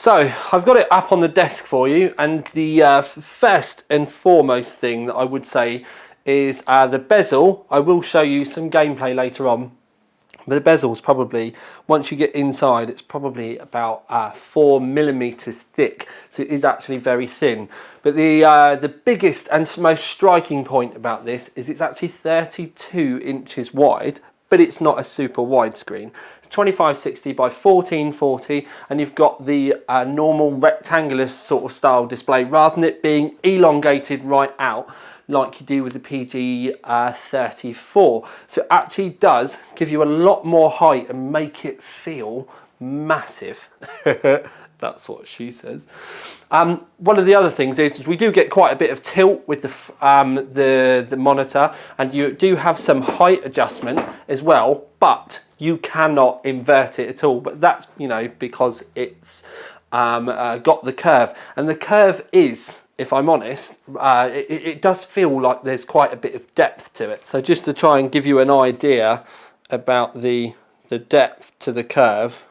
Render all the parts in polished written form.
So I've got it up on the desk for you, and the first and foremost thing that I would say is the bezel. I will show you some gameplay later on, but the bezel's probably, once you get inside, it's probably about 4mm thick, so it is actually very thin. But the biggest and most striking point about this is it's actually 32 inches wide, but it's not a super wide screen. It's 2560 by 1440, and you've got the normal rectangular sort of style display rather than it being elongated right out like you do with the PG34. So it actually does give you a lot more height and make it feel massive. That's what she says. One of the other things is we do get quite a bit of tilt with the monitor, and you do have some height adjustment as well, but you cannot invert it at all. But that's, you know, because it's got the curve, and the curve is, if I'm honest, it does feel like there's quite a bit of depth to it. So just to try and give you an idea about the depth to the curve,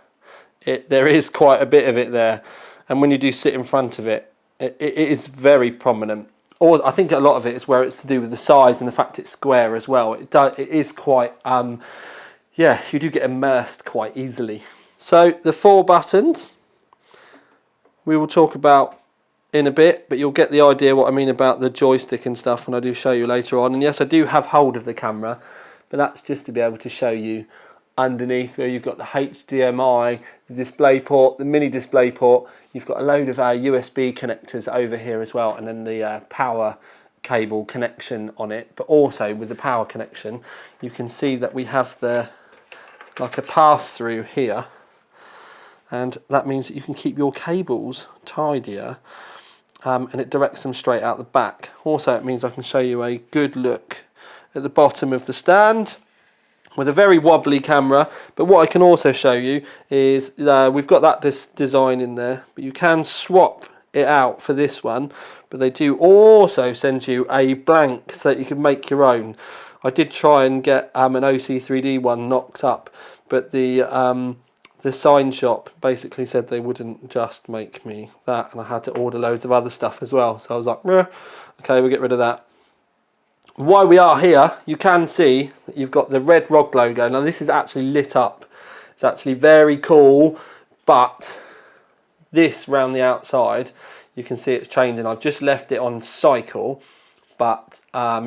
there is quite a bit of it there, and when you do sit in front of it, it is very prominent. Or I think a lot of it is where it's to do with the size and the fact it's square as well. It is quite, yeah, you do get immersed quite easily. So the 4 buttons we will talk about in a bit, but you'll get the idea what I mean about the joystick and stuff when I do show you later on. And yes, I do have hold of the camera, but that's just to be able to show you underneath where you've got the HDMI, the display port, the mini display port. You've got a load of USB connectors over here as well, and then the power cable connection on it. But also with the power connection, you can see that we have like a pass through here, and that means that you can keep your cables tidier, and it directs them straight out the back. Also, it means I can show you a good look at the bottom of the stand with a very wobbly camera. But what I can also show you is we've got that design in there, but you can swap it out for this one. But they do also send you a blank so that you can make your own. I did try and get an OC3D one knocked up, but the sign shop basically said they wouldn't just make me that, and I had to order loads of other stuff as well. So I was like, okay, we'll get rid of that. While we are here, you can see that you've got the red ROG logo. Now this is actually lit up. It's actually very cool, but this round the outside, you can see it's changing. I've just left it on cycle, but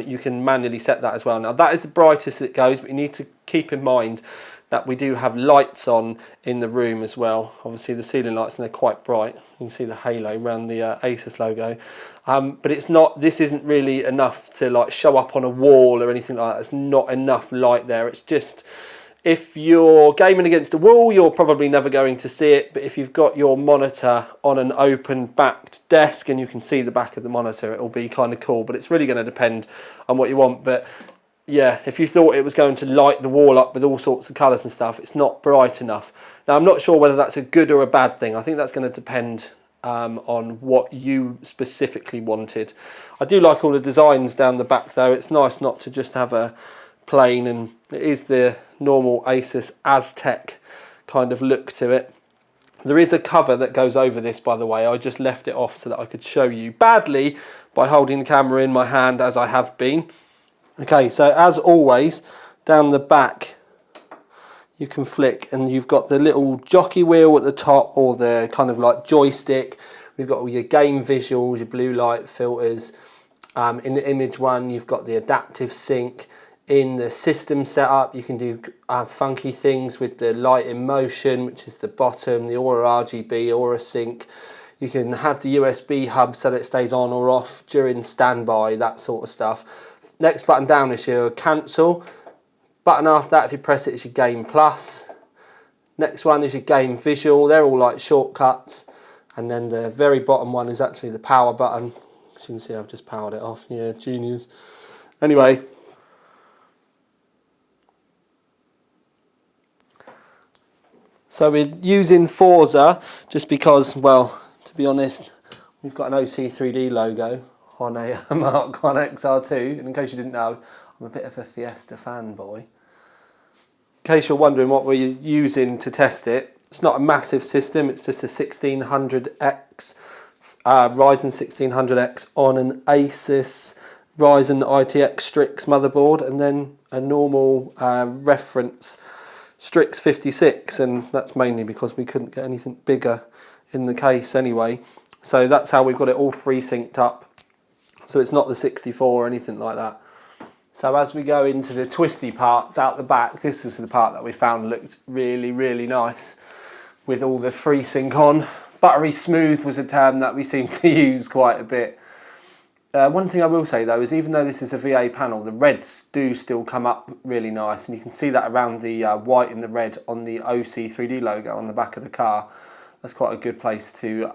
you can manually set that as well. Now that is the brightest it goes, but you need to keep in mind that we do have lights on in the room as well. Obviously the ceiling lights, and they're quite bright. You can see the halo around the ASUS logo. But it's not, this isn't really enough to like show up on a wall or anything like that. It's not enough light there. It's just, if you're gaming against a wall, you're probably never going to see it. But if you've got your monitor on an open backed desk and you can see the back of the monitor, it'll be kind of cool. But it's really going to depend on what you want. But yeah, if you thought it was going to light the wall up with all sorts of colours and stuff, it's not bright enough. Now, I'm not sure whether that's a good or a bad thing. I think that's going to depend on what you specifically wanted. I do like all the designs down the back though. It's nice not to just have a plain, and it is the normal ASUS Aztec kind of look to it. There is a cover that goes over this, by the way. I just left it off so that I could show you badly by holding the camera in my hand as I have been. Okay, so as always, down the back you can flick, and you've got the little jockey wheel at the top, or the kind of like joystick. We've got all your game visuals, your blue light filters. In the image one, you've got the adaptive sync. In the system setup, you can do funky things with the light in motion, which is the bottom, the Aura RGB, Aura sync. You can have the USB hub so that it stays on or off during standby, that sort of stuff. Next button down is your cancel. Button after that, if you press it, is your game plus. Next one is your game visual. They're all like shortcuts. And then the very bottom one is actually the power button. As you can see, I've just powered it off. Yeah, genius. Anyway. So we're using Forza just because, well, to be honest, we've got an OC3D logo on a Mark 1 XR2. And in case you didn't know, I'm a bit of a Fiesta fanboy. In case you're wondering what we're using to test it, It's not a massive system, it's just a 1600X, Ryzen 1600X on an ASUS Ryzen ITX Strix motherboard, and then a normal reference Strix 56, and that's mainly because we couldn't get anything bigger in the case anyway. So that's how we've got it all FreeSynced up. So it's not the 64 or anything like that. So as we go into the twisty parts out the back, this is the part that we found looked really, really nice with all the FreeSync on. Buttery smooth was a term that we seem to use quite a bit. One thing I will say though is even though this is a VA panel, the reds do still come up really nice, and you can see that around the white and the red on the OC 3D logo on the back of the car. That's quite a good place to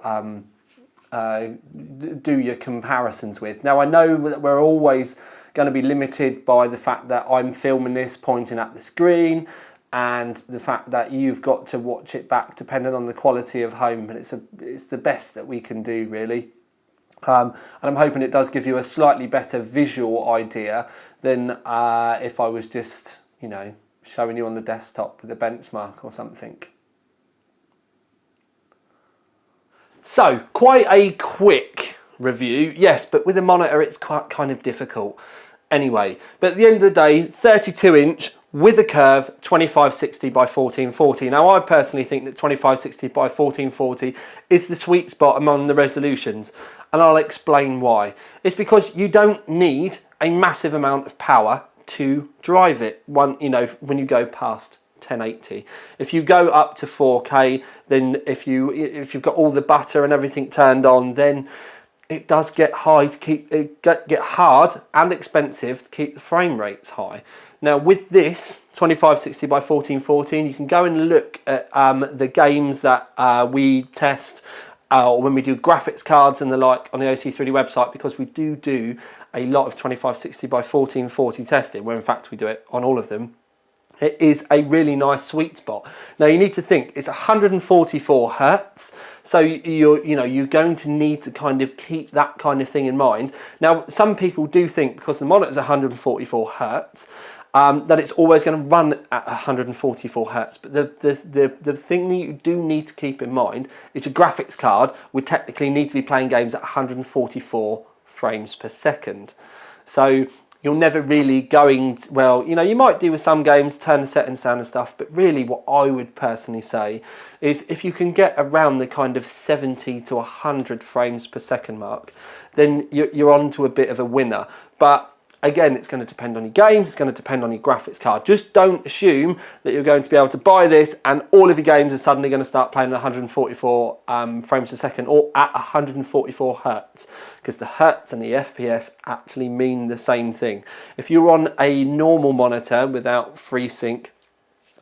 do your comparisons with. Now I know that we're always going to be limited by the fact that I'm filming this pointing at the screen, and the fact that you've got to watch it back depending on the quality of home, but it's the best that we can do really. And I'm hoping it does give you a slightly better visual idea than if I was just, you know, showing you on the desktop with a benchmark or something. So, quite a quick review, yes, but with a monitor it's quite kind of difficult. Anyway, but at the end of the day, 32-inch with a curve, 2560 by 1440. Now, I personally think that 2560 by 1440 is the sweet spot among the resolutions, and I'll explain why. It's because you don't need a massive amount of power to drive it. When you go past 1080, if you go up to 4K, then if you've got all the butter and everything turned on, then it does get high to keep it get hard and expensive to keep the frame rates high. Now with this 2560 by 1440, you can go and look at the games that we test or when we do graphics cards and the like on the OC3D website, because we do a lot of 2560 by 1440 testing, where in fact we do it on all of them. It is a really nice sweet spot. Now you need to think it's 144 hertz, so you're going to need to kind of keep that kind of thing in mind. Now some people do think because the monitor is 144 hertz that it's always going to run at 144 hertz. But the thing that you do need to keep in mind is your graphics card would technically need to be playing games at 144 frames per second. So you're never really going to, well, you might do with some games, turn the settings down and stuff, but really what I would personally say is if you can get around the kind of 70 to 100 frames per second mark, then you're on to a bit of a winner. But again, it's going to depend on your games, it's going to depend on your graphics card. Just don't assume that you're going to be able to buy this and all of your games are suddenly going to start playing at 144 frames per second or at 144 hertz, because the hertz and the FPS actually mean the same thing. If you're on a normal monitor without FreeSync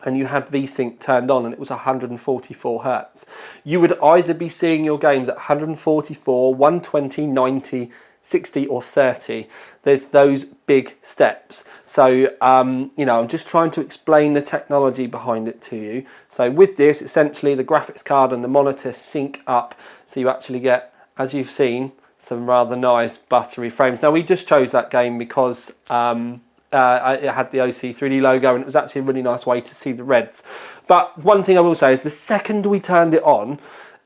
and you had VSync turned on and it was 144 hertz, you would either be seeing your games at 144, 120, 90, 60 or 30. There's those big steps. So, I'm just trying to explain the technology behind it to you. So with this, essentially the graphics card and the monitor sync up. So you actually get, as you've seen, some rather nice buttery frames. Now we just chose that game because it had the OC 3D logo and it was actually a really nice way to see the reds. But one thing I will say is the second we turned it on,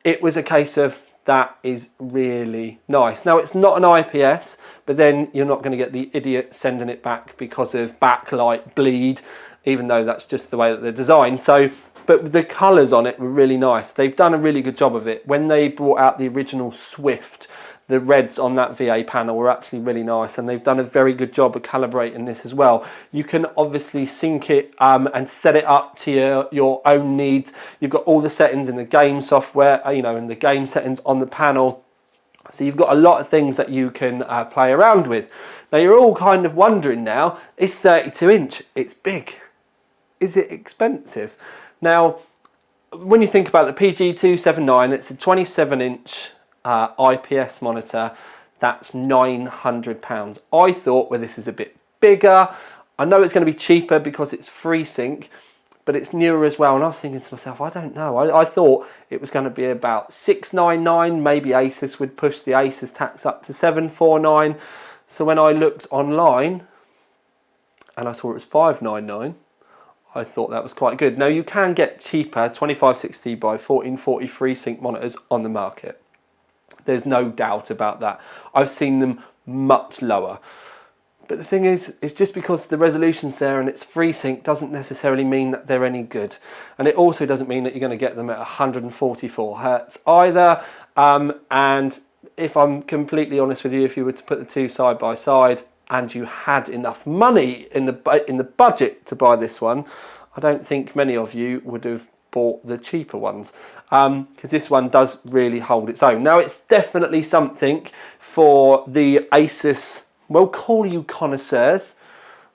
it was a case of, that is really nice. Now it's not an IPS, but then you're not going to get the idiot sending it back because of backlight bleed, even though that's just the way that they're designed. So, but the colours on it were really nice. They've done a really good job of it. When they brought out the original Swift, the reds on that VA panel were actually really nice, and they've done a very good job of calibrating this as well. You can obviously sync it and set it up to your own needs. You've got all the settings in the game software, in the game settings on the panel. So you've got a lot of things that you can play around with. Now you're all kind of wondering now, it's 32 inch, it's big. Is it expensive? Now, when you think about the PG279, it's a 27 inch IPS monitor, that's £900. I thought, well, this is a bit bigger. I know it's going to be cheaper because it's FreeSync, but it's newer as well. And I was thinking to myself, I don't know. I thought it was going to be about $699. Maybe ASUS would push the ASUS tax up to $749. So when I looked online and I saw it was $599, I thought that was quite good. Now you can get cheaper 2560 by 1440 FreeSync monitors on the market. There's no doubt about that. I've seen them much lower. But the thing is just because the resolution's there and it's FreeSync doesn't necessarily mean that they're any good. And it also doesn't mean that you're going to get them at 144 Hertz either. And if I'm completely honest with you, if you were to put the two side by side and you had enough money in the budget to buy this one, I don't think many of you would have bought the cheaper ones, because this one does really hold its own. Now it's definitely something for the ASUS, we'll call you connoisseurs,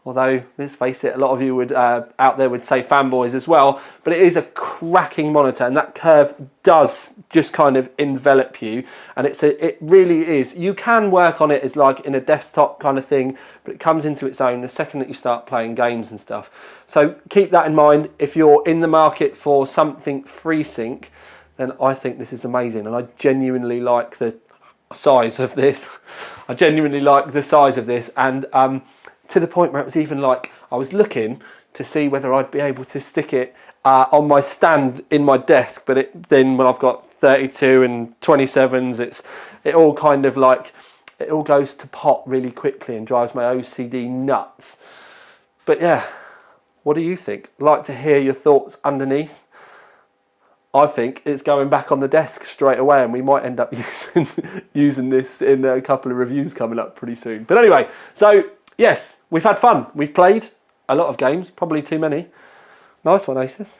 although let's face it, a lot of you would out there would say fanboys as well, but it is a cracking monitor, and that curve does just kind of envelop you, and it really is. You can work on it as like in a desktop kind of thing, but it comes into its own the second that you start playing games and stuff. So keep that in mind. If you're in the market for something FreeSync, then I think this is amazing, and I genuinely like the size of this. I genuinely like the size of this, and to the point where it was even like I was looking to see whether I'd be able to stick it on my stand in my desk, but then when I've got 32 and 27s, it all kind of like, it all goes to pot really quickly and drives my OCD nuts. But yeah, what do you think? I'd like to hear your thoughts underneath. I think it's going back on the desk straight away, and we might end up using this in a couple of reviews coming up pretty soon. But anyway, so yes, we've had fun. We've played a lot of games, probably too many. Nice one, ASUS.